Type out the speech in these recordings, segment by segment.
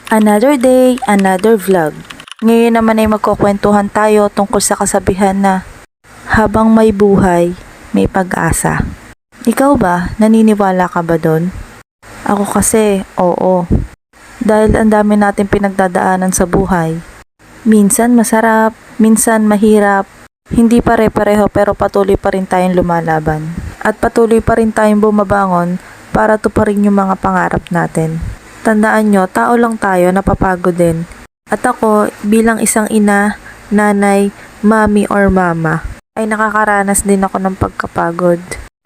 Another day, another vlog. Ngayon naman ay magkukwentuhan tayo tungkol sa kasabihan na habang may buhay, may pag-asa. Ikaw ba? Naniniwala ka ba doon? Ako kasi, oo. Dahil ang dami natin pinagdadaanan sa buhay. Minsan masarap, minsan mahirap. Hindi pare-pareho pero patuloy pa rin tayong lumalaban. At patuloy pa rin tayong bumabangon para tuparin yung mga pangarap natin. Tandaan nyo, tao lang tayo, napapagod din. At ako, bilang isang ina, nanay, mami or mama, ay nakakaranas din ako ng pagkapagod.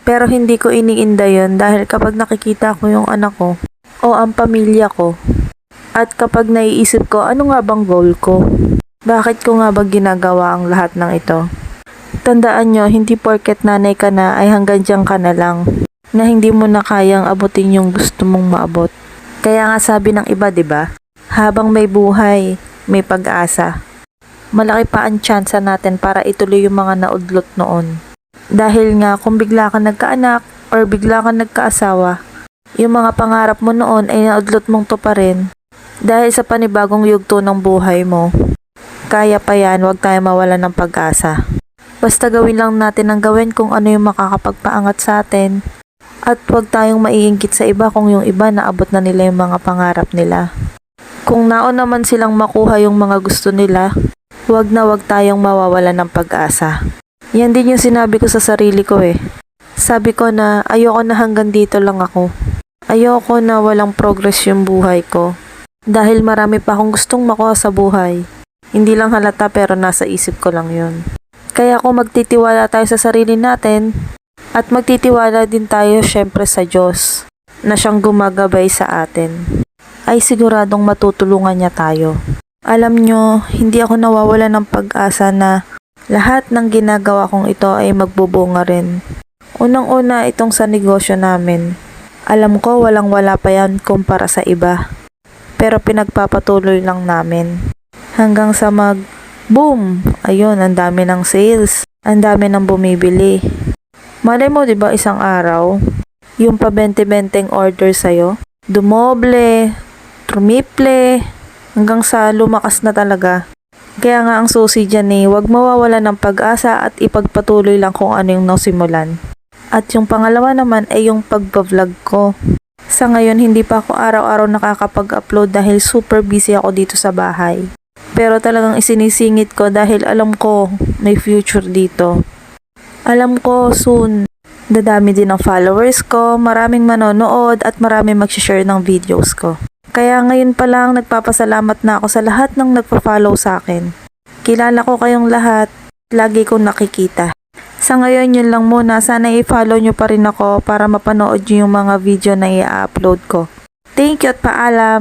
Pero hindi ko iniinda yun dahil kapag nakikita ko yung anak ko o ang pamilya ko, at kapag naiisip ko ano nga bang goal ko, bakit ko nga ba ginagawa ang lahat ng ito? Tandaan nyo, hindi porket nanay ka na ay hanggang dyan ka na lang, na hindi mo na kayang abutin yung gusto mong maabot. Kaya nga sabi ng iba, 'di ba? Habang may buhay, may pag-asa. Malaki pa ang tsansa natin para ituloy yung mga naudlot noon. Dahil nga kung bigla ka nagkaanak or bigla ka nagkaasawa, yung mga pangarap mo noon ay naudlot mong tuparin dahil sa panibagong yugto ng buhay mo. Kaya pa yan, huwag tayo mawala ng pag-asa. Basta gawin lang natin ang gawin kung ano yung makakapagpaangat sa atin. At huwag tayong maiinggit sa iba kung yung iba naabot na nila yung mga pangarap nila. Kung naon naman silang makuha yung mga gusto nila, huwag tayong mawawala ng pag-asa. Yan din yung sinabi ko sa sarili ko eh. Sabi ko na ayoko na hanggang dito lang ako. Ayoko na walang progress yung buhay ko. Dahil marami pa akong gustong makuha sa buhay. Hindi lang halata pero nasa isip ko lang yun. Kaya kung magtitiwala tayo sa sarili natin, at magtitiwala din tayo syempre sa Diyos na siyang gumagabay sa atin, ay siguradong matutulungan niya tayo. Alam nyo, hindi ako nawawala ng pag-asa na lahat ng ginagawa kong ito ay magbubunga rin. Unang-una itong sa negosyo namin. Alam ko walang-wala pa yan kumpara sa iba. Pero pinagpapatuloy lang namin. Hanggang sa boom! Ayun, ang dami ng sales. Ang dami ng bumibili. Malay mo, 'di ba, isang araw, yung pa 20-20 order sa'yo, dumoble, trumiple, hanggang sa lumakas na talaga. Kaya nga ang susi dyan huwag mawawala ng pag-asa at ipagpatuloy lang kung ano yung nasimulan. At yung pangalawa naman ay yung pagbablog ko. Sa ngayon, hindi pa ako araw-araw nakakapag-upload dahil super busy ako dito sa bahay. Pero talagang isinisingit ko dahil alam ko may future dito. Alam ko soon, dadami din ang followers ko, maraming manonood at maraming mag-share ng videos ko. Kaya ngayon pa lang nagpapasalamat na ako sa lahat ng nagpa-follow sa akin. Kilala ko kayong lahat, lagi kong nakikita. Sa ngayon yun lang muna, sana i-follow nyo pa rin ako para mapanood nyo yung mga video na i-upload ko. Thank you at paalam!